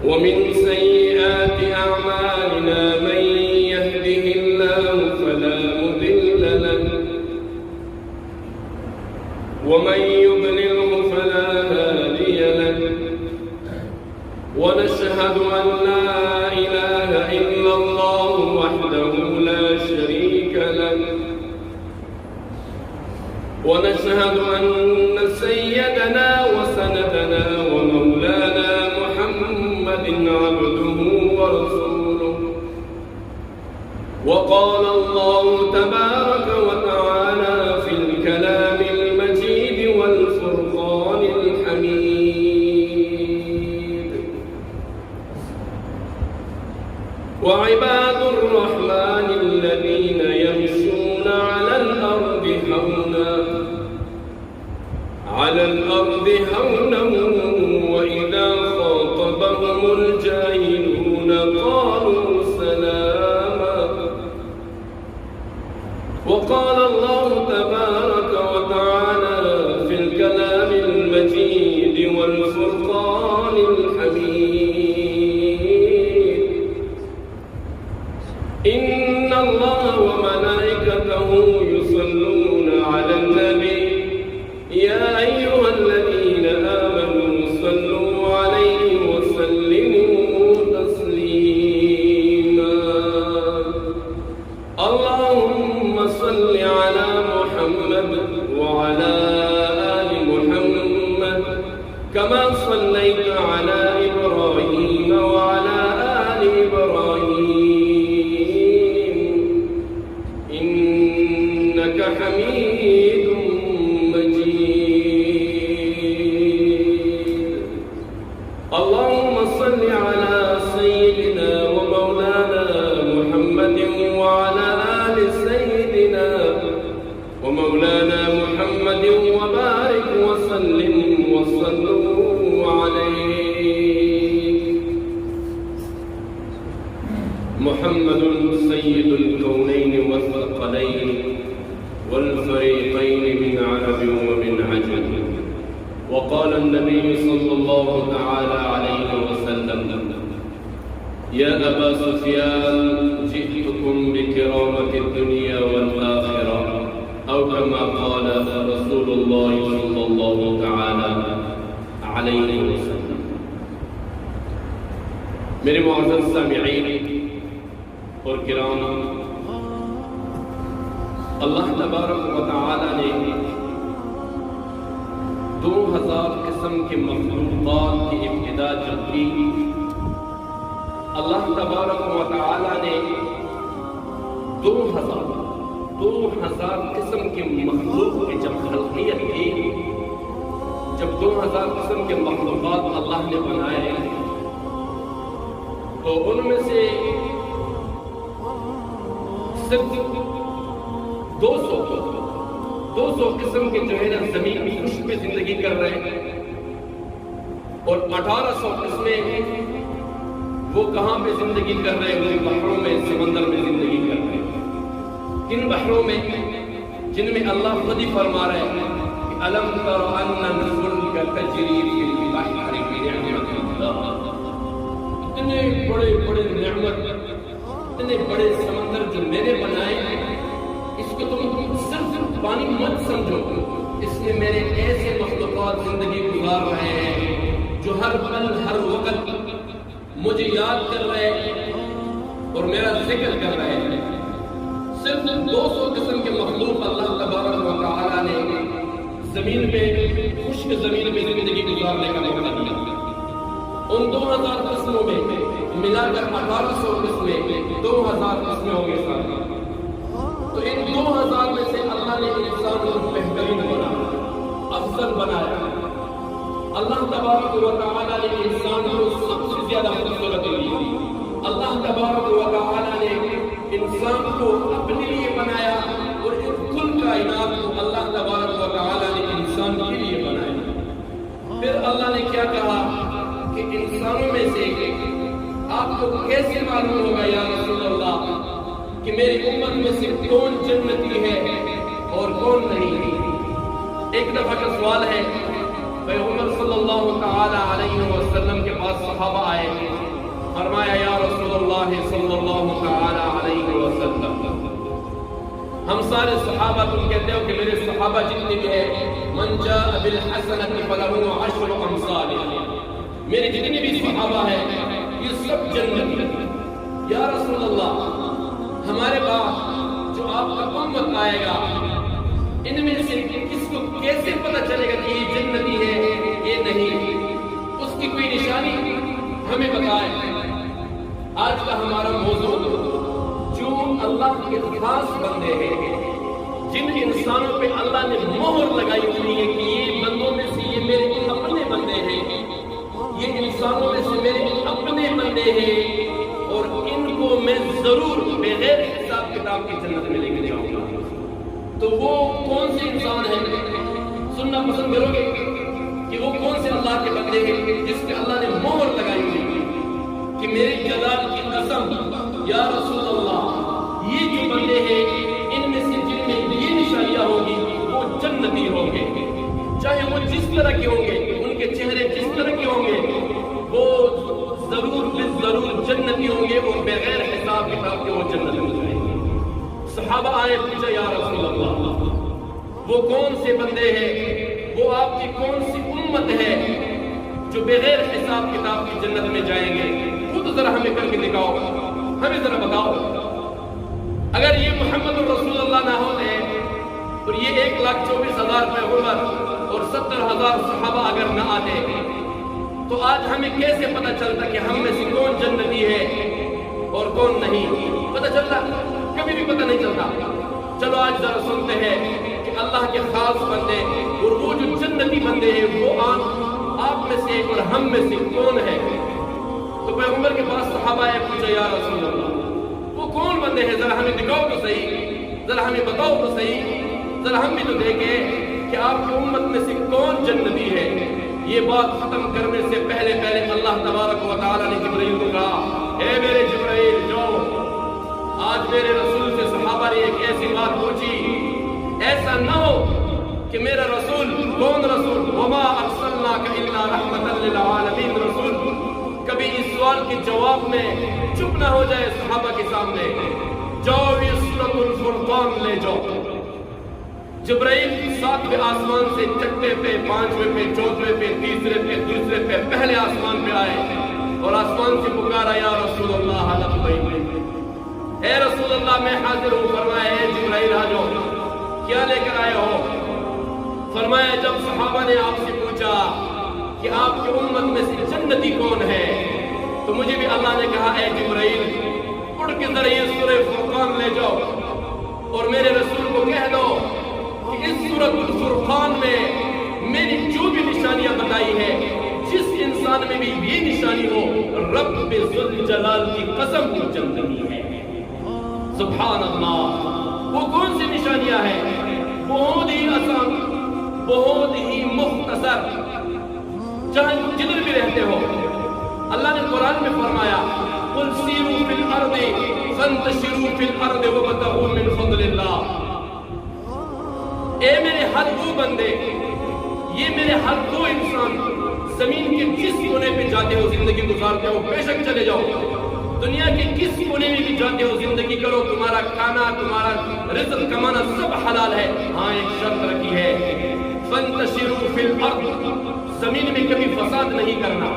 ومن سيئات أعمالنا من يهده الله فلا مضل له ومن يضلله فلا هادي له ونشهد أن لا إله إلا الله وحده لا شريك له ونشهد أن سيدنا وسندنا ومولانا محمد عبده ورسوله وقال الله تبارك وتعالى في الكلام المجيد والفرقان الحميد وعباد الرحمن الذين يمشون على الأرض هونا وإذا خاطبهم الجاهلون قالوا سلاما وقال الله تبارك وتعالى في الكلام المجيد والفرقان الحميد إن الله وملائكته يصلون على النبي يا أيها الذين آمنوا صلوا عليه وسلموا تسليما اللهم صل على محمد وعلى آل محمد كما صليت على إبراهيم وعلى آل إبراهيم إنك حميد اللهم صل على سيدنا ومولانا محمد وعلى آل سيدنا ومولانا محمد وبارك وسلم وصلوا عليه محمد سيد الكونين والثقلين والفريقين من عرب ومن عجم وقال النبي صلى الله تعالى عليه وسلم يا أبا سفيان جئتكم بكرامة الدنيا والآخرة أو كما قال رسول الله صلى الله تعالى عليه وسلم میرے معزز سامعین اور کرام، اللہ تبارک و تعالی نے 2000 قسم کے مخلوقات کی ابتدا جب کی، اللہ تبارک و تعالی نے 2000 قسم کے مخلوق کی جب خلقیت کی، جب 2000 قسم کے مخلوقات اللہ نے بنائے تو ان میں سے صرف 200 قسم کے جو ہے نا زمین خشک پہ زندگی کر رہے ہیں، اور 1800 قسمیں وہ کہاں پہ زندگی کر رہے ہیں؟ ان بحروں میں، سمندر میں زندگی کر رہے ہیں۔ کن بحروں میں؟ جن میں اللہ خود ہی فرما رہے ہیں کہ أَلَمْ تَرَ أَنَّ الْفُلْكَ تَجْرِي فِي الْبَحْرِ بِنِعْمَتِ اللَّهِ۔ اتنے بڑے نعمت، اتنے بڑے سمندر جو میں نے بنائے، اس کو تم صرف پانی مت سمجھو، اس میں میرے ایسے مخلوقات زندگی گزار رہے ہیں جو ہر پل ہر وقت مجھے یاد کر رہے ہیں اور میرا ذکر کر رہے ہیں۔ صرف 200 قسم کے مخلوق اللہ تبارک و تعالی نے زمین پہ، خشک زمین پہ زندگی گزارنے کا موقع دیا۔ ان 2000 قسموں میں ملا کر 1800 قسمیں، 2000 قسمیں ہوں گے ساتھ۔ تو ان 2000 میں سے اللہ نے انسان کو بہترین بنایا، افضل بنایا۔ اللہ تبارک و تعالی نے انسان کو سب سے زیادہ خوبصورت دی۔ اللہ تبارک و تعالی نے انسان کو اپنے لیے بنایا، اور اس کل کائنات کو اللہ تبارک و تعالی نے انسان کے لیے بنایا۔ پھر اللہ نے کیا کہا کہ انسانوں میں سے آپ کو کیسے معلوم ہوگا یا رسول اللہ کہ میری امت میں سے کون جنتی ہے اور کون نہیں؟ ایک دفعہ کا سوال ہے، پیغمبر صلی اللہ تعالی علیہ وسلم کے پاس صحابہ آئے فرمایا یا رسول اللہ صلی اللہ تعالی علیہ وسلم، ہم سارے صحابہ تم کہتے ہو کہ میرے صحابہ جتنے بھی ہیں، من جاء بالحسنۃ فلہ عشر امثالها، میرے جتنے بھی صحابہ ہیں یہ سب جنتی۔ یا رسول اللہ، ہمارے بعد جو آپ کا امت آئے گا ان میں سے کس کو کیسے پتہ چلے گا کہ یہ جنتی ہے یہ نہیں؟ اس کی کوئی نشانی ہمیں بتائے۔ آج کا ہمارا موضوع جو اللہ کے خاص بندے ہیں، جن انسانوں پہ اللہ نے مہر لگائی ہوئی ہے کہ یہ بندوں میں سے یہ میرے اپنے بندے ہیں، یہ انسانوں میں سے میرے اپنے بندے ہیں، اور ان کو میں ضرور بغیر حساب کتاب کی جنت میں لے کے جاؤں گا۔ تو وہ کون سے انسان ہیں؟ سننا پسند کرو گے کہ وہ کون سے اللہ کے بندے ہیں جس پہ اللہ نے مہر لگائی ہوئی ہے کہ میرے جلال کی قسم یا رسول اللہ، یہ جو بندے ہیں ان میں سے جن میں یہ نشانیاں ہوں گی وہ جنتی ہوں گے، چاہے وہ جس طرح کے ہوں گے، ان کے چہرے جس طرح کے ہوں گے، وہ ضرور جنتی ہوں گے، اور بغیر حساب کتاب کے وہ جنت میں جائیں گے۔ صحابہ آئے پوچھا یا رسول اللہ، وہ کون سے بندے ہیں، وہ آپ کی کون سی امت ہے جو بغیر حساب کتاب کی جنت میں جائیں گے؟ خود ذرا ہمیں کر کے دکھاؤ، ہمیں ذرا بتاؤ۔ اگر یہ محمد الرسول اللہ نہ ہوتے اور یہ 1,24,000 پیغمبر اور 70,000 صحابہ اگر نہ آتے تو آج ہمیں کیسے پتہ چلتا کہ ہم میں سے کون جنتی ہے اور کون نہیں؟ پتہ چلتا؟ کبھی بھی پتہ نہیں چلتا۔ چلو آج ذرا سنتے ہیں کہ اللہ کے خاص بندے اور وہ جو جنتی بندے ہیں وہ آپ میں سے اور ہم میں سے کون ہے؟ تو پیغمبر کے پاس صحابہ آئے، پوچھا یا رسول اللہ وہ کون بندے ہیں، ذرا ہمیں دکھاؤ تو صحیح، ذرا ہمیں بتاؤ تو صحیح، ذرا ہم بھی تو دیکھیں کہ آپ کی امت میں سے کون جنتی ہے۔ یہ بات ختم کرنے سے پہلے اللہ تبارک و تعالیٰ نے جبرائیل کو کہا، اے میرے جبرائیل جاؤ، آج میرے رسول سے صحابہ نے ایک ایسی بات پوچھی، ایسا نہ ہو کہ میرا رسول، کون رسول، وما ارسلناک الا رحمۃ للعالمین رسول، کبھی اس سوال کے جواب میں چپ نہ ہو جائے صحابہ کے سامنے۔ جاؤ یہ سورۃ الفرقان لے جاؤ۔ جبرائیل 7ویں آسمان سے چھٹے پہ، 5ویں پہ، 4ویں پہ، 3رے پہ، دوسرے پہ، پہلے آسمان پہ آئے اور آسمان سے پکارا یا رسول اللہ لبیک، اے رسول اللہ میں حاضر ہوں۔ فرمایا اے جبرائیل آ جاؤ، کیا لے کر آئے ہو؟ فرمایا جب صحابہ نے آپ سے پوچھا کہ آپ کی امت میں سے جنتی کون ہے تو مجھے بھی اللہ نے کہا اے جبرائیل اڑ کے ذرا یہ سورہ فرقان لے جاؤ اور میرے رسول کو کہہ دو کہ اس سورۃ الفرقان میں میں نے جو بھی نشانیاں بتائی ہے، جس انسان میں بھی یہ نشانی ہو، رب ذوالجلال کی قسم وہ جنتی ہے۔ سبحان اللہ۔ وہ کون سی نشانیاں ہیں؟ بہت ہی آسان، بہت ہی مختصر، چاہے جدھر بھی رہتے ہو۔ اللہ نے قرآن میں فرمایا قل سیروا فی الارض فانتشروا فی الارض وابتغوا من فضل اللہ۔ اے میرے ہر وہ بندے، یہ میرے ہر وہ انسان زمین کے جس کونے پہ جاتے ہو زندگی گزارتے ہو، بے شک چلے جاؤ، دنیا کے کس کونے میں بھی جاتے ہو زندگی کرو، تمہارا کھانا، تمہارا رزق کمانا سب حلال ہے، ہاں ایک شرط رکھی ہے فانتشروا فی الارض، زمین میں کبھی فساد نہیں کرنا،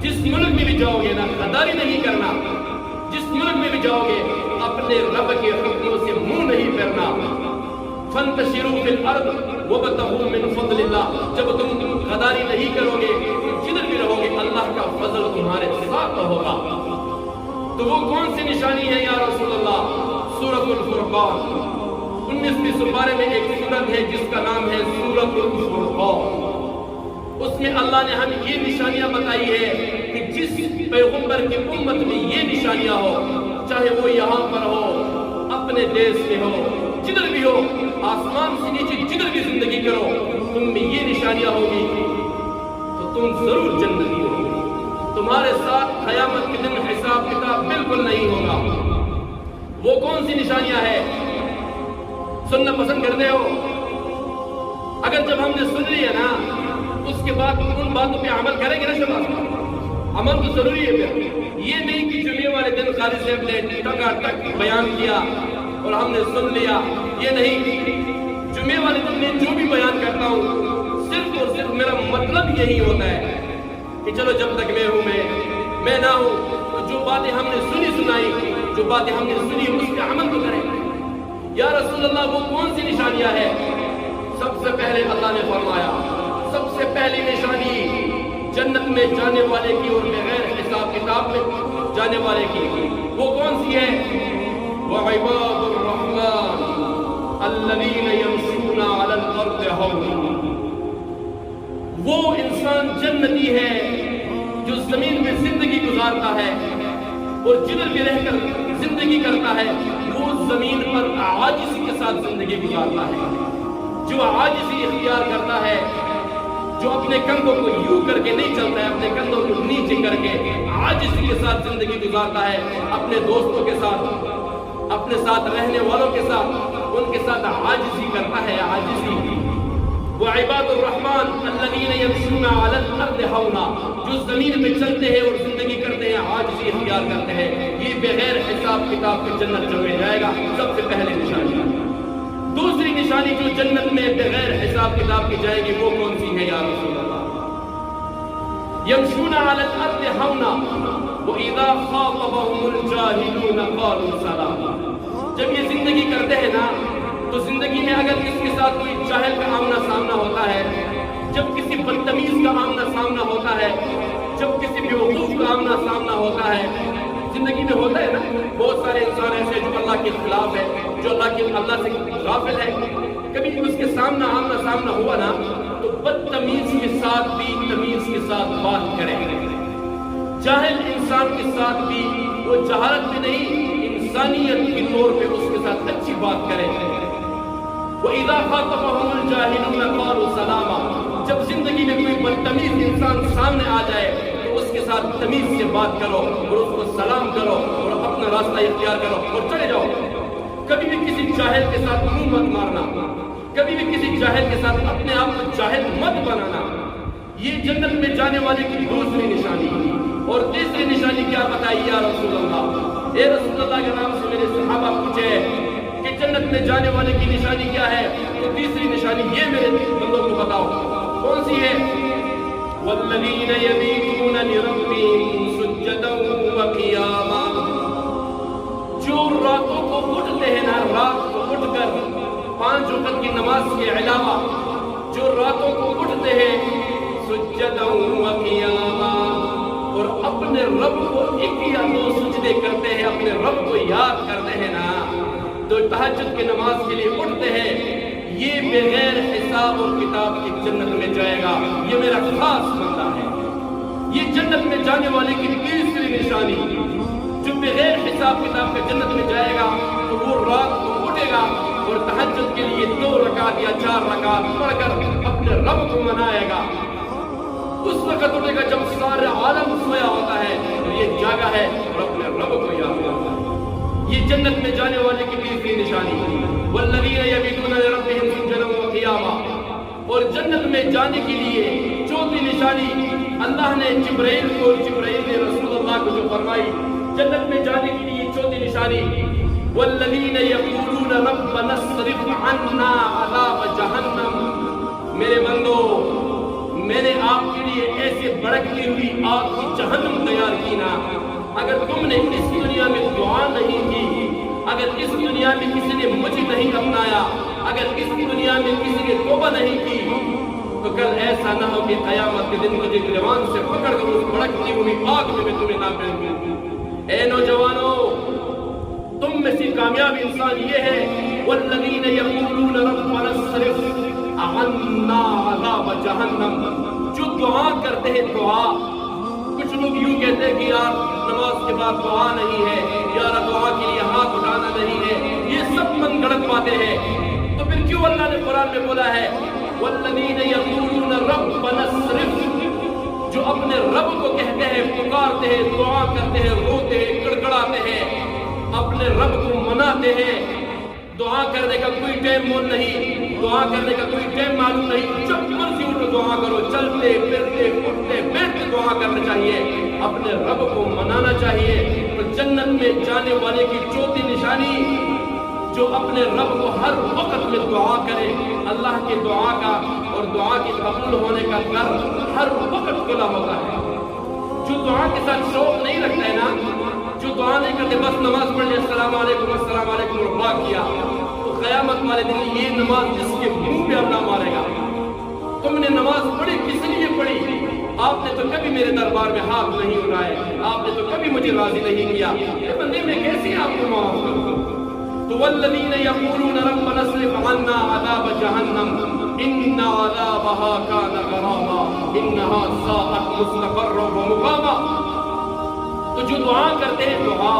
جس ملک میں بھی جاؤ گے نا غداری نہیں کرنا، جس ملک میں بھی جاؤ گے اپنے رب کے حکموں سے منہ نہیں پھیرنا۔ فانتشروا فی الارض وابتغوا من فضل اللہ، جب تم غداری نہیں کرو گے، جدھر بھی رہو گے، اللہ کا فضل تمہارے ساتھ ہوگا۔ تو وہ کون سی نشانی ہے یا رسول اللہ؟ سورۃ الفرقان، 19ویں سپارے میں ایک سورت ہے جس کا نام ہے سورۃ الفرقان۔ اس میں اللہ نے ہمیں یہ نشانیاں بتائی ہے کہ جس پیغمبر کی امت میں یہ نشانیاں ہو، چاہے وہ یہاں پر ہو، اپنے دیش میں ہو، جدھر بھی ہو، آسمان سے نیچے جدھر بھی زندگی کرو، تم میں یہ نشانیاں ہوگی تو تم ضرور جنتی ہو۔ تمہارے ساتھ قیامت کے دن حساب کتاب بالکل نہیں ہوگا۔ وہ کون سی نشانیاں ہیں؟ سننا پسند کرتے ہو؟ اگر جب ہم نے سن لی ہے نا، اس کے بعد ان باتوں پہ عمل کریں گے نا شباب، عمل تو ضروری ہے پھر. یہ نہیں کہ جمعے والے دن قاری صاحب نے ٹکا ٹک بیان کیا اور ہم نے سن لیا. یہ نہیں. جمعے والے دن میں جو بھی بیان کرتا ہوں صرف اور صرف میرا مطلب یہی ہوتا ہے کہ چلو جب تک میں ہوں میں نہ ہوں تو جو باتیں ہم نے سنائی جو باتیں ہم نے سنی اس پہ عمل تو کریں. یا رسول اللہ وہ کون سی نشانیاں ہیں؟ سب سے پہلے اللہ نے فرمایا سب سے پہلی نشانی جنت میں جانے والے کی اور بغیر حساب کتاب میں جانے والے کی وہ کون سی ہے؟ وَعِبَادُ الرَّحْمَنِ الَّذِينَ يَمْشُونَ عَلَى الْأَرْضِ هَوْنًا. وہ انسان جنتی ہے جو زمین میں زندگی گزارتا ہے اور جدھر بھی رہ کر زندگی کرتا ہے وہ زمین پر عاجزی کے ساتھ زندگی گزارتا ہے. جو عاجزی اختیار کرتا ہے جو اپنے کندھوں کو یوں کر کے نہیں چلتا ہے اپنے کندھوں کو نیچے کر کے عاجزی کے ساتھ زندگی گزارتا ہے اپنے دوستوں کے ساتھ اپنے ساتھ رہنے والوں کے ساتھ ان کے ساتھ عاجزی کرتا ہے. عاجزی. وعباد الرحمن الذین یمشون علی الارض ہونا جو زمین میں چلتے ہیں اور زندگی کرتے ہیں عاجزی اختیار کرتے ہیں یہ بغیر حساب کتاب کے جنت میں جائے گا. سب سے پہلے نشانی. دوسری نشانی جو جنت میں بغیر حساب کتاب کی جائے گی وہ کون سی ہے یا رسول اللہ؟ یمشون علی الارض ہونا واذا خاطبهم الجاهلون قالوا سلاما. جب یہ زندگی کرتے ہیں نا تو زندگی میں اگر اس کے ساتھ کوئی جاہل کا آمنا سامنا ہوتا ہے جب کسی بدتمیز کا آمنا سامنا ہوتا ہے جب کسی بیوقوف کا آمنا سامنا ہوتا ہے زندگی میں ہوتا ہے نا بہت سارے انسان ایسے جو اللہ کے خلاف ہے جو اللہ سے غافل ہے کبھی اس کے آمنا ہوا نا تو بدتمیز کے ساتھ بھی تمیز کے ساتھ بات کرے. جاہل انسان کے ساتھ بھی وہ جہالت میں نہیں انسانیت کے طور پہ اس کے ساتھ اچھی بات کرے. وَإِذَا خَاطَبَهُمُ الْجَاهِلُونَ قَالُوا سَلَامًا. جب زندگی میں کوئی بدتمیز انسان سامنے آ جائے تو اس کے ساتھ تمیز سے بات کرو اور اس کو سلام کرو اور اپنا راستہ اختیار کرو اور چلے جاؤ. کبھی بھی کسی جاہل کے ساتھ منہ مت مارنا کبھی بھی کسی جاہل کے ساتھ اپنے آپ کو جاہل مت بنانا. یہ جنت میں جانے والے کی دوسری نشانی. اور تیسری نشانی کیا بتائی یا رسول اللہ؟ اے رسول اللہ کے نام سے میرے صحابہ پوچھے کہ جنت میں جانے والے کی نشانی کیا ہے تو تیسری نشانی یہ میرے بندوں کو بتاؤ کون سی ہے؟ والذین یبیتون لربہم سجدا وقیاما. جو راتوں کو اٹھتے ہیں نا رات کو اٹھ کر 5 وقت کی نماز کے علاوہ جو راتوں کو اٹھتے ہیں سجدا وقیاما اور اپنے رب کو 1 یا 2 سجدے کرتے ہیں اپنے رب کو یاد کرتے ہیں نا تو تہجد کی نماز کے لیے اٹھتے ہیں یہ بغیر حساب اور کتاب کی جنت میں جائے گا. یہ میرا خاص بندہ ہے. یہ جنت میں جانے والے کی تیسری نشانی جو بغیر حساب کتاب کے جنت میں جائے گا تو وہ رات کو اٹھے گا اور تہجد کے لیے 2 رکعت یا 4 رکعت پڑھ کر اپنے رب کو منائے گا. اس وقت اٹھے گا جب سارا عالم سویا ہوتا ہے اور یہ جاگا ہے اور اپنے رب کو یاد کرتا ہے. یہ جنت میں جانے والے کی تیسری نشانی. والذین یبیتون لربہم سجدا وقیاما. اور جنت میں جانے کے لیے چوتھی نشانی اللہ نے جبرائیل نے رسول اللہ کو جو فرمائی جنت میں جانے کے لیے چوتھی نشانی والذین یقولون ربنا اصرف عنا عذاب جہنم. میرے بندو میں نے آپ کے لیے ایسے بھڑکتی ہوئی آگ کی جہنم تیار کی نا اگر تم نے اس دنیا میں دعا نہیں کی اگر اس دنیا میں کسی نے مجھے نہیں اپنایا اگر اس دنیا میں کسی نے توبہ نہیں کی تو کل ایسا نہ ہو کہ قیامت کے دن مجھے گریبان سے پکڑ کر اس بھڑکتی ہوئی آگ میں تمہیں نہ پھینکوں. اے نوجوانوں تم میں سے کامیاب انسان یہ ہے والذین یقولون ربنا اصرف عنا عذاب جہنم. جو دعا کرتے ہیں دعا کچھ لوگ یوں کہتے ہیں کہ یار نماز کے بعد دعا نہیں ہے یار دعا کے لیے ہاتھ اٹھانا نہیں ہے یہ سب من گڑت باتیں ہیں. تو پھر کیوں اللہ نے قرآن میں بولا ہے والذین یقولون ربنا اصرف جو اپنے رب کو کہتے ہیں پکارتے ہیں دعا کرتے ہیں روتے ہیں کڑکڑاتے ہیں اپنے رب کو مناتے ہیں. دعا کرنے کا کوئی ٹائم مول نہیں دعا کرنے کا کوئی ٹائم معلوم نہیں جب مرضی اٹھو دعا کرو چلتے پھرتے اٹھتے بیٹھتے دعا کرنا چاہیے. اپنے رب کو منانا چاہیے۔ تو جنت میں جانے والے کی چوتھی نشانی، جو اپنے رب کو ہر وقت میں دعا کرے، اللہ کی دعا کا اور دعا کی قبول ہونے کا در ہر وقت کھلا ہوتا ہے۔ جو دعا کے ساتھ شوق نہیں رکھتا ہے نا، جو دعا نہیں کرتے بس نماز پڑھ لیا السلام علیکم اور بھاگ گیا، تو قیامت والے دن یہ نماز جس کے منہ پہ اللہ مارے گا۔ تم نے نماز پڑھی کس لیے پڑھی؟ آپ نے تو کبھی میرے دربار میں ہاتھ نہیں اٹھائے، آپ نے تو کبھی مجھے راضی نہیں کیا، یہ بندے میں کیسے آپ کو معاف کروں؟ تو والذین یقولون ربنا اصرف عنا عذاب جہنم ان عذابها کان غراما انها ساءت مستقرا ومقاما۔ تو جو دعا کرتے ہیں، دعا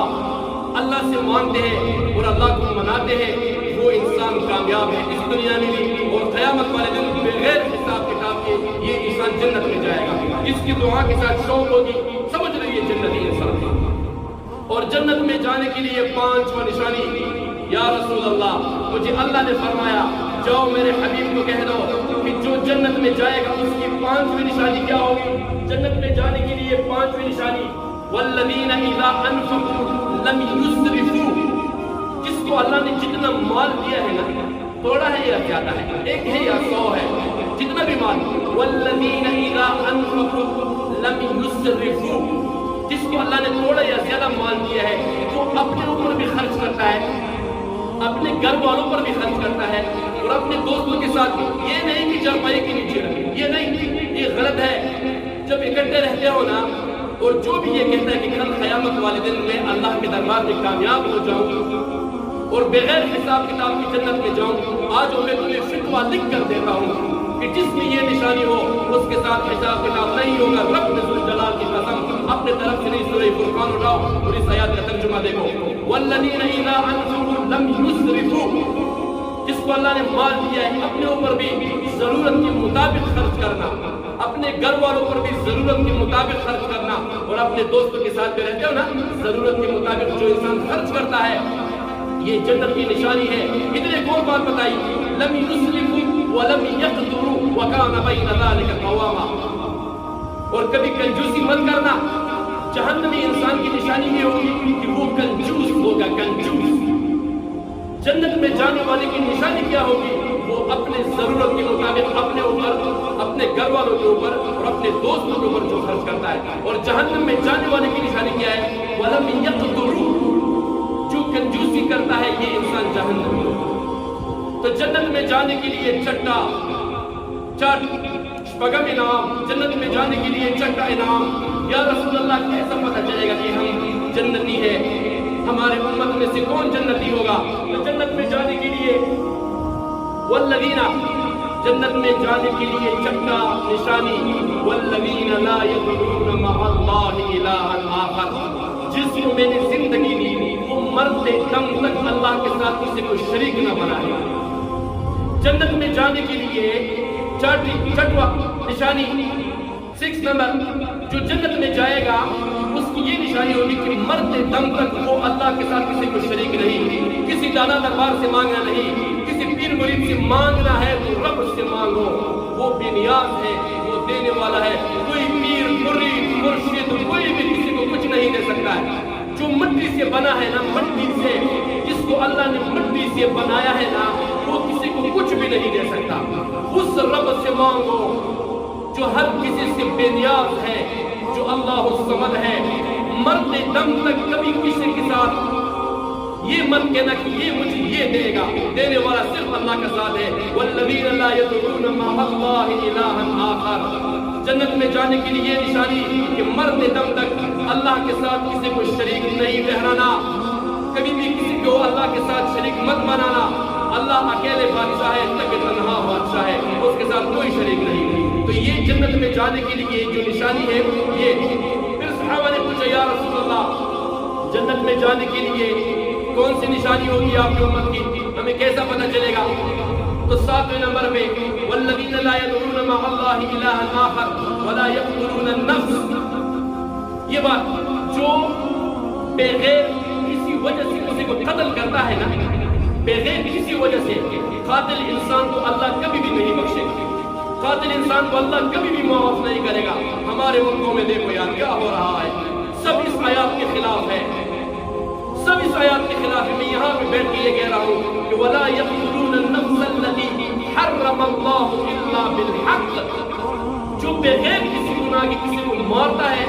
اللہ سے مانگتے ہیں اور اللہ کو مناتے ہیں، وہ انسان کامیاب ہے اس دنیا میں بھی اور قیامت والے دن بغیر حساب کتاب کے یہ انسان جنت میں جائے گا۔ جس کی دعا کے ساتھ شوق ہوگی سمجھ رہی ہے جنتی انسان ہے۔ اور جنت میں جانے کے لیے 5واں نشانی، یا رسول اللہ مجھے اللہ نے فرمایا جاؤ میرے حبیب کو کہہ دو کہ جو جنت میں جائے گا اس کی 5ویں نشانی کیا ہوگی؟ جنت میں جانے کے لیے 5ویں نشانی، والذین اذا انفقوا لم یسرفوا۔ جس کو اللہ نے جتنا مال دیا ہے نا، توڑا ہے یا زیادہ ہے، 1 ہے یا 100 ہے، جتنا بھی مال، والذین اذا انفقوا لم یسرفوا، جس کو اللہ نے تھوڑا یا زیادہ مال دیا ہے وہ اپنے اوپر بھی خرچ کرتا ہے، اپنے گھر والوں پر بھی خرچ کرتا ہے اور اپنے دوستوں کے ساتھ۔ یہ نہیں کہ چارپائی کے نیچے رکھے، یہ نہیں، یہ غلط ہے۔ جب اکٹھے رہتے ہو نا، اور جو بھی یہ کہتا ہے کہ کل قیامت والے دن میں اللہ کے دربار میں کامیاب ہو جاؤں اور بغیر حساب کتاب کی جنت میں جاؤں، آج میں تمہیں فتویٰ لکھ کر دیتا ہوں کہ جس میں یہ نشانی ہو اس کے ساتھ حساب کتاب نہیں ہوگا۔ رب ذوالجلال کی قسم، اپنے طرف سے نہیں، سورہ فرقان اٹھاؤ اور اس آیات کا ترجمہ دیکھو، والذین اذا انفقوا لم یسرفوا، جس کو اللہ نے مال دیا ہے اپنے اوپر بھی ضرورت کے مطابق خرچ کرنا، اپنے گھر والوں پر بھی ضرورت کے مطابق خرچ کرنا، اور اپنے دوستوں کے ساتھ بھی رہتے ہو نا، ضرورت کے مطابق جو انسان خرچ کرتا ہے یہ جنت کی نشانی ہے۔ ادھر ایک اور بات بتائی، لم یسرفوا ولم یقتروا وکان بین ذلک قواما، اور کبھی کنجوسی مت کرنا۔ جہنمی انسان کی نشانی یہ ہوگی کہ وہ کنجوس ہوگا، کنجوس۔ جنت میں جانے والے کی نشانی کیا ہوگی؟ وہ اپنے ضرورت کے مطابق اپنے اوپر، اپنے گھر والوں کے اوپر اور اپنے دوستوں کے اوپر جو خرچ کرتا ہے۔ اور جہنم میں جانے والے کی نشانی کیا ہے؟ ولم یقتروا، جو کنجوسی کرتا ہے یہ انسان جہنم میں۔ تو جنت میں جانے کے لیے شپغم انعام، جنت میں جانے کے لیے چھٹا انعام۔ یا رسول اللہ کیسا پتہ چلے گا کہ ہم جنتی ہے؟ ہمارے امت میں سے کون جنتی ہوگا؟ تو جنت میں جانے کے لیے والذین، جنت میں جانے کے لیے چھٹا نشانی، والذین لا یدعون مع اللہ الہا آخر، جس کو میں نے زندگی دی وہ مرتے دم تک اللہ کے ساتھ کسی کو شریک نہ بنائے۔ جنت میں جانے کے لیے چھٹواں نشانی، 6 نمبر، جو جنت میں جائے گا اس کی یہ نشانی ہوگی کہ مرتے دم تک وہ اللہ کے ساتھ کسی کو شریک نہیں، کسی دانا دربار سے مانگنا نہیں، کسی پیر مرید سے مانگنا ہے تو رب سے مانگو، وہ بے نیاز ہے، وہ دینے والا ہے۔ کوئی پیر مرید مرشد کوئی بھی کسی کو کچھ نہیں دے سکتا ہے۔ جو مٹی سے بنا ہے نا، مٹی سے، جس کو اللہ نے مٹی سے بنایا ہے نا، وہ کسی کو کچھ بھی نہیں دے سکتا۔ اس رب سے مانگو جو ہر کسی سے بے نیاز ہے، جو اللہ الصمد ہے۔ مرتے دم تک کبھی کسی کے ساتھ یہ مت کہنا کہ یہ مجھے یہ دے گا، دینے والا صرف اللہ کا ذات ہے۔ والذین لا یدعون مع اللہ الہا آخر، جنت میں جانے کے لیے یہ نشانی کہ مرتے دم تک اللہ کے ساتھ کسی کو شریک نہیں ٹھہرانا، کبھی بھی کسی کو اللہ کے ساتھ شریک مت بنانا۔ اللہ اکیلے بادشاہ ہے، تک تنہا بادشاہ ہے، اس کے ساتھ کوئی شریک نہیں۔ تو یہ جنت میں جانے کے لیے جو نشانی ہے یہ۔ پھر صحابہ نے پوچھا یا رسول اللہ جنت میں جانے کے لیے کون سی نشانی ہوگی آپ کی امت کی، ہمیں کیسا پتہ چلے گا؟ تو 7ویں نمبر میں والذین لا یدعون مع اللہ الہا آخر ولا یقتلون النفس، یہ بات جو بغیر کسی وجہ سے کسی کو قتل کرتا ہے نا، بغیر کسی وجہ سے، قاتل انسان کو اللہ کبھی بھی نہیں بخشے گا، قاتل انسان کو اللہ کبھی بھی معاف نہیں کرے گا۔ ہمارے ملکوں میں دیکھو یار کیا ہو رہا ہے، سب اس آیات کے خلاف ہے، سب اس آیات کے خلاف ہے۔ میں یہاں پہ بیٹھ کے یہ کہہ رہا ہوں کہ وَلَا يَقْتُلُونَ النَّفْسَ الَّتِي حَرَّمَ اللَّهُ إِلَّا بِالْحَقِّ، جو بغیر کسی گناہ کے کسی کو مارتا ہے،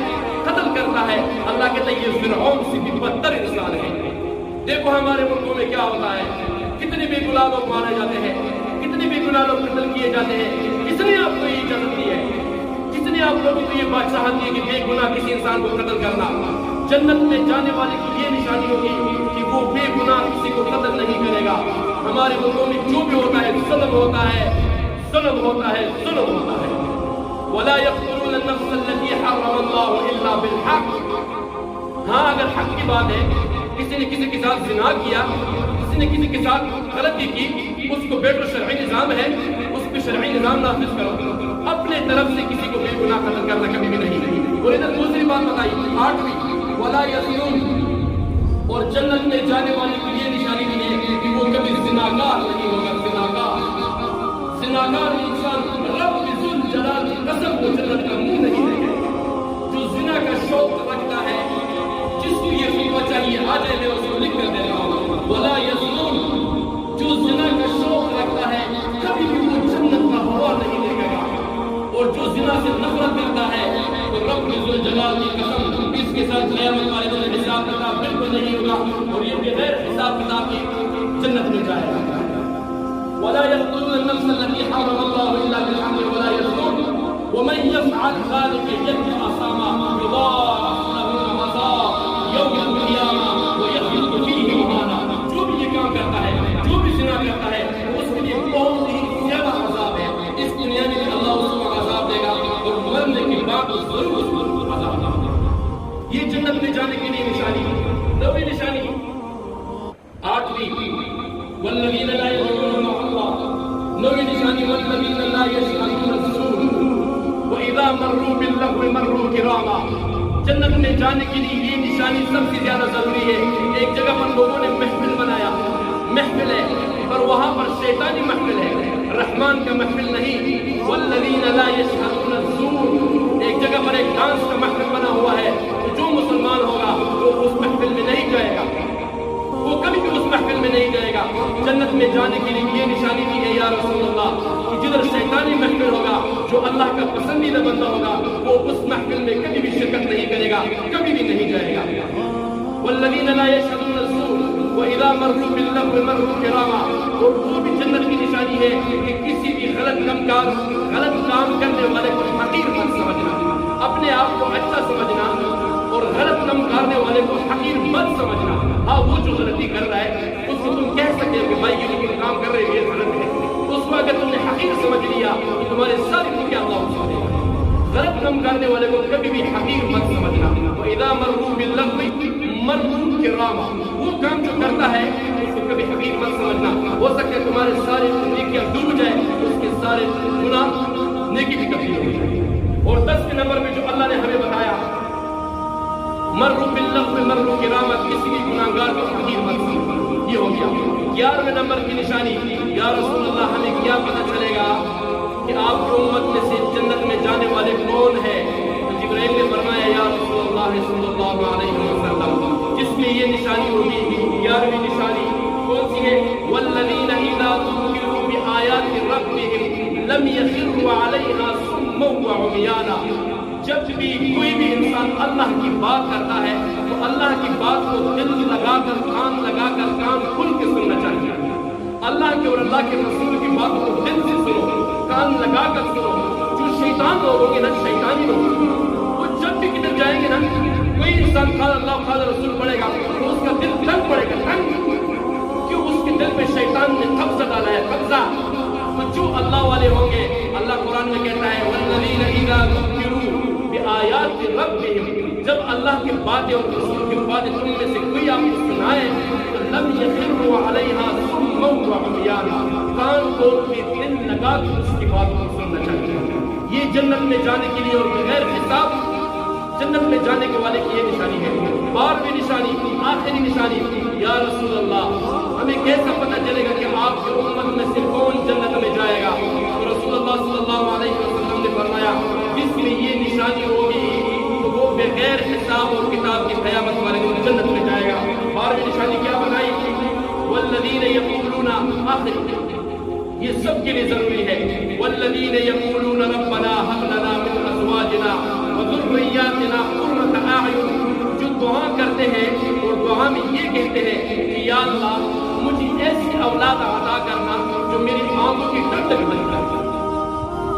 قتل کرتا ہے، اللہ کہتا ہے یہ فرعون سے بھی بدتر انسان ہے۔ دیکھو ہمارے ملکوں میں کیا ہوتا ہے، کتنے بے گناہ لوگ مارے جاتے ہیں، کتنے بے گناہ لوگ قتل کیے جاتے ہیں۔ کس نے آپ کو یہ اجازت دی ہے، کس نے آپ لوگوں کو یہ بادشاہت دی ہے کہ بے گناہ کسی انسان کو قتل کرنا؟ جنت میں جانے والے کی یہ نشانی ہوگی کہ وہ بے گناہ کسی کو قتل نہیں کرے گا۔ ہمارے ملکوں میں جو بھی ہوتا ہے ظلم ہوتا ہے، ظلم ہوتا ہے، ظلم ہوتا ہے۔ وَلَا يَقْتُلُونَ النَّفْسَ الَّتِي حَرَّمَ اللَّهُ إِلَّا بِالْحَقِّ۔ ہاں اگر حق کی بات ہے، کسی نے کسی کے ساتھ زنا کیا، کسی نے کسی کے ساتھ غلطی کی، اس کو بیٹھو شرعی نظام ہے، اس پہ شرعی نظام نافذ کرو۔ اپنے طرف سے کسی کو بے گناہ قتل کرنا کبھی بھی نہیں۔ اور ادھر دوسری بات بتائی 8ویں وَلَا يَزْنُونَ، اور جنت میں جانے والے کی یہ نشانی بھی ہے کہ وہ کبھی زناکار نہیں ہوگا۔ زناکار انسان رب ذوالجلال کی قسم کو جنت کا منہ نہیں دے گا۔ جو زنا کا شوق رکھتا ہے، جس کو یہ فتویٰ چاہیے آ جائے میں اس کو لکھ کر دے رہا ہوں، وَلَا يَزْنُونَ، جو زنا کا شوق رکھتا ہے کبھی بھی وہ جنت کا ہوا نہیں دیکھے گا۔ اور جو زنا سے نفرت کرتا ہے تو رب ذوالجلال کی قسم اس کے ساتھ قیامت والے دن حساب کتاب بالکل نہیں ہوگا، اور یہ بغیر حساب کتاب کی جنت میں جائے گا۔ وَلَا يَقْتُلُونَ النَّفْسَ الَّتِي حَرَّمَ اللَّهُ إِلَّا بِالْحَقِّ وَلَا يَزْنُونَ وَمَن يَفْعَلْ ذَلِكَ يَلْقَ أَثَامًا يُضَاعَفْ لَهُ الْعَذَابُ يَوْمَ الْقِيَامَةِ وَيَخْلُدْ فِيهِ مُهَانًا۔ جو بھی یہ کام کرتا ہے، جو بھی زنا کرتا ہے، اس کے لیے بہت ہی زیادہ عذاب ہے۔ اس دنیا میں اللہ اس کو عذاب دے گا، اور مرنے کے بعد ضرور اس کو عذاب دے گا۔ یہ جنت میں جانے کے لیے نشانی، 9ویں نشانی 8ویں والذین لا یذکرون اللہ، 9ویں نشانی والذین لا یشهدون الزور واذا مروا باللغو مروا کراما۔ جنت میں جانے کے لیے یہ نشانی سب سے زیادہ ضروری ہے۔ ایک جگہ پر لوگوں نے محفل بنایا، محفل ہے پر وہاں پر شیطانی محفل ہے، رحمان کا محفل نہیں۔ والذین لا یشهدون الزور، ایک جگہ پر ایک ڈانس کا محفل بنا ہوا ہے، جو مسلمان ہوگا وہ اس محفل میں نہیں جائے گا، وہ کبھی بھی اس محفل میں نہیں جائے گا۔ جنت میں جانے کے لیے یہ نشانی بھی ہے یا رسول اللہ کہ جدھر شیطانی محفل ہوگا، جو اللہ کا پسندیدہ بندہ ہوگا وہ اس محفل میں کبھی بھی شرکت نہیں کرے گا، کبھی بھی نہیں جائے گا۔ والذین لا یشهدون الزور واذا مروا باللغو مروا کراما، اور وہ بھی جنت کی نشانی ہے کہ کسی بھی غلط کام کرنے والے کو حقیر مت سمجھنا، اپنے آپ کو اچھا سمجھنا، اور غلط کام کرنے والے کو حقیر مت سمجھنا۔ ہاں وہ جو غلطی کر رہا ہے اس کو تم کہہ سکتے ہو کہ بھائی یہ جو کام کر رہے ہیں یہ غلط ہے، اس کو اگر تم نے حقیر سمجھ لیا تو تمہارے سارے کیا اللہ سمجھے گا۔ غلط کام کرنے والے کو کبھی بھی حقیر مت سمجھنا۔ وَإِذَا مَرُّوا بِاللَّغْوِ مَرُّوا كِرَامًا، وہ کام جو کرتا ہے اس کو کبھی حقیر مت سمجھنا۔ ہو سکتا ہے تمہارے سارے نیکیاں ڈوب جائے، اس کے سارے گناہ نیکی بھی تبدیل ہو جائے۔ اور 10 نمبر میں جو اللہ نے ہمیں بتایا مروا باللغو مروا کراما، کسی بھی گناہگار کو حقیر مت سمجھنا، یہ ہو گیا۔ 11ویں نمبر کی نشانی یا رسول اللہ ہمیں کیا پتہ چلے گا کہ آپ کی امت میں سے جنت میں جانے والے کون ہیں؟ جبرائیل نے فرمایا یا رسول اللہ صلی اللہ علیہ وسلم، جس میں یہ نشانی ہوگی 11ویں نشانی کون سی ہے؟ والذین اذا ذکروا بآیات ربهم لم یخروا علیہا صما وعمیانا۔ جب بھی کوئی بھی انسان اللہ کی بات کرتا ہے تو اللہ کی بات کو دل لگا کر کان لگا کر کان کھل کے سننا چاہیے۔ اللہ کے اور اللہ کے رسول کی بات کو دل سے سنو، کان لگا کر سنو۔ جو شیطان لوگ ہوں گے نا، شیطانی لوگ، وہ جب بھی کدھر جائیں گے نا، کوئی انسان قال اللہ قال رسول پڑھے گا تو اس کا دل تنگ پڑے گا، تنگ کیوں؟ اس کے دل پہ شیطان نے قبضہ ڈالا ہے، قبضہ۔ تو جو اللہ والے ہوں گے، اللہ قرآن میں کہتا ہے والذین اذا ذکروا بآیات ربهم، جب اللہ کی باتیں اور رسول کی باتیں تم میں سے کوئی آپ کو سنائے تو لم یخروا علیہا صما وعمیانا، کان کھول کے دل لگا کے اس کی بات کو سننا چاہیے۔ یہ جنت میں جانے کے لیے اور بغیر حساب جنت میں جانے کے والے کی یہ نشانی ہے۔ 12ویں نشانی، آخری نشانی یا رسول اللہ ہمیں کیسا پتہ چلے گا کہ آپ کی امت میں سے کون جنت میں جائے گا؟ تو رسول اللہ صلی اللہ علیہ وسلم نے فرمایا جس میں یہ نشانی ہوگی قیامت والے دن جنت میں جائے گا۔ 12ویں نشانی کیا بنائی؟ والذین یقولون، آخر یہ سب کے لیے ضروری ہے، والذین یقولون ربنا ھب لنا من ازواجنا وذریاتنا قرۃ اعین، جو دعا کرتے ہیں اور دعا میں یہ کہتے ہیں کہ یا اللہ مجھے ایسی اولاد عطا کرنا جو میری آنکھوں کی ٹھنڈک بن جائے۔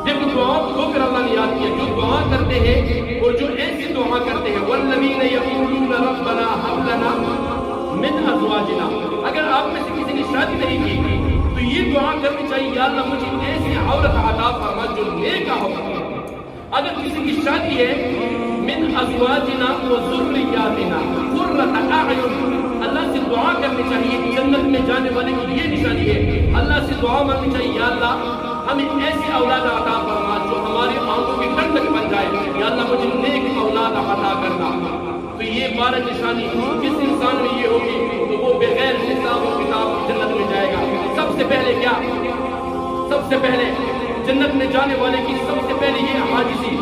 دیکھو دعا کو کر اللہ نے یاد کیا، جو دعا کرتے ہیں اور جو ایسی دعا کرتے ہیں، والذین یقولون ربنا ھب لنا من ازواجنا، اگر آپ میں سے کسی نے شادی نہیں کی تو یہ دعا کرنی چاہیے، یا اللہ مجھے ایسی عورت عطا فرما جو نیکا ہو۔ اگر کسی کی شادی ہے، من ازواجنا وذریاتنا قرۃ اعین، اللہ سے دعا کرنی چاہیے، جنت میں جانے والے کی یہ نشانی ہے، اللہ سے دعا مانگنی چاہیے، یا اللہ ہمیں ایسی اولاد عطا فرما جو ہماری آنکھوں کی ٹھنڈک بن جائے، یا اللہ مجھے نیک اولاد عطا کرنا۔ تو یہ 12 نشانی جس انسان میں یہ ہوگی تو وہ بغیر حساب و کتاب جنت میں جائے گا۔ سب سے پہلے کیا؟ سب سے پہلے جنت میں جانے والے کی سب سے پہلے یہ عاجزی،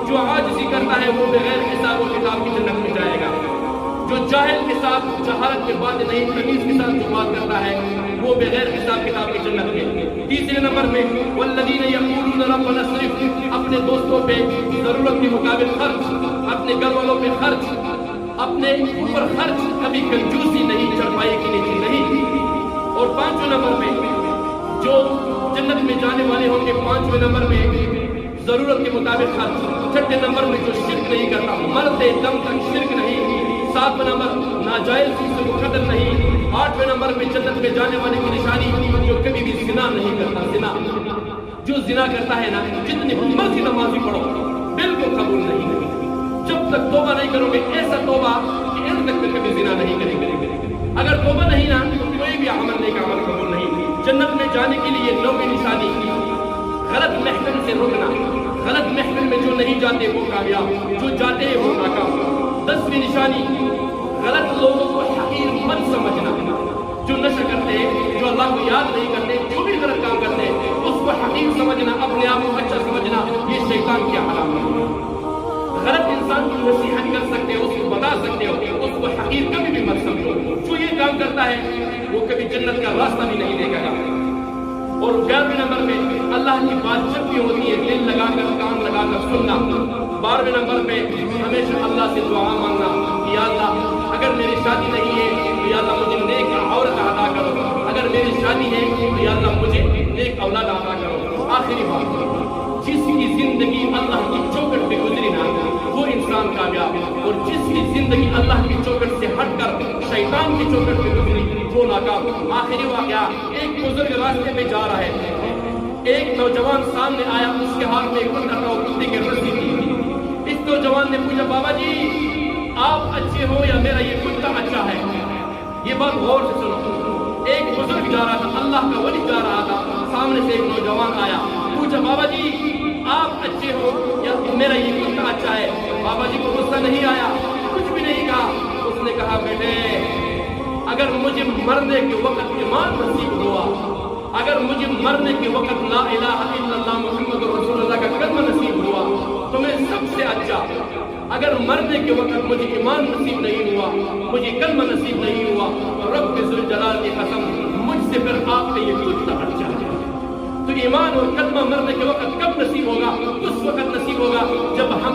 جو عاجزی کرتا ہے وہ بغیر حساب و کتاب کی جنت میں جائے گا۔ جو جاہل کے ساتھ جہالت کے بات نہیں، تمیز کے ساتھ جو بات کرتا ہے وہ بغیر حساب کتاب کی جنت میں۔ تیسرے نمبر میں والذین یقولون ربنا اصرف، اپنے دوستوں پہ ضرورت کے مطابق خرچ، اپنے گھر والوں پہ خرچ، اپنے اوپر خرچ، کبھی کنجوسی نہیں، چرپائی کی نیچی نہیں۔ اور 5ویں نمبر میں جو جنت میں جانے والے ہوں گے، 5ویں نمبر میں ضرورت کے مطابق خرچ۔ 6 نمبر میں جو شرک نہیں کرتا، مرتے دم تک شرک نہیں۔ 7واں نمبر ناجائز چیزوں کو قتل نہیں۔ 8ویں نمبر میں جنت میں جانے والے کی نشانی جو کبھی بھی زنا نہیں کرتا۔ زنا جو زنا کرتا ہے نا، جتنی مرضی نمازی پڑھو بالکل قبول نہیں، جب تک توبہ نہیں کرو گے، ایسا توبہ کہ ان تک کبھی زنا نہیں کریں گے۔ اگر توبہ نہیں نا تو کوئی بھی عمل نیک عمل قبول نہیں۔ جنت میں جانے کے لیے 9ویں نشانی غلط محفل سے روکنا، غلط محفل میں جو نہیں جاتے وہ کامیاب، جو جاتے ہیں وہ ناکام۔ 10ویں نشانی غلط لوگوں کو حقیر مت سمجھنا، جو نشہ کرتے ہیں، جو اللہ کو یاد نہیں کرتے، جو بھی غلط کام کرتے ہیں اس کو حقیر سمجھنا، اپنے آپ کو اچھا سمجھنا، یہ شیطان کی علامت ہے۔ غلط انسان کی نصیحت کر سکتے ہو، اس کو بتا سکتے ہو، اس کو حقیر کبھی بھی مت سمجھو۔ جو یہ کام کرتا ہے وہ کبھی جنت کا راستہ بھی نہیں دیکھے گا۔ اور 11ویں نمبر میں اللہ کی بات جب بھی ہوتی ہے دل لگا کر، کان لگا کر سننا۔ 12ویں نمبر پہ ہمیشہ اللہ سے دعا مانگنا کہ یا اللہ اگر میری شادی نہیں ہے تو یا اللہ مجھے نیک عورت عطا کرو، اگر میری شادی ہے تو یا اللہ مجھے نیک اولاد عطا کرو۔ آخری بات، جس کی زندگی اللہ کی چوکٹ پہ گزری نا وہ انسان کامیاب، اور جس کی زندگی اللہ کی چوکٹ سے ہٹ کر شیطان کی چوکٹ پہ گزری وہ ناکام۔ آخری واقعہ، ایک بزرگ راستے پہ جا رہا ہے، ایک نوجوان سامنے آیا، اس کے ہاتھ میں ایک کتا تھا، کتے کی رسی تھی۔ اس نوجوان نے پوچھا بابا جی آپ اچھے ہو یا میرا یہ کتا اچھا ہے؟ یہ بات غور سے سنو۔ ایک بزرگ جا رہا تھا، اللہ کا ولی جا رہا تھا، سامنے سے ایک نوجوان آیا، پوچھا بابا جی آپ اچھے ہو یا میرا یہ کتا اچھا ہے؟ بابا جی کو غصہ نہیں آیا، کچھ بھی نہیں کہا۔ اس نے کہا بیٹے اگر مجھے مرنے کے وقت ایمان نصیب ہوا، اگر مجھے مرنے کے وقت لا الہ الا اللہ محمد رسول اللہ کا کلمہ نصیب ہوا تو میں سب سے اچھا، اگر مرنے کے وقت مجھے ایمان نصیب نہیں ہوا، مجھے کلمہ نصیب نہیں ہوا تو رب ذوالجلال کی قسم مجھ سے پھر آپ کا یہ کتا اچھا ہے۔ تو ایمان اور کلمہ مرنے کے وقت کب نصیب ہوگا؟ اس وقت نصیب ہوگا جب ہم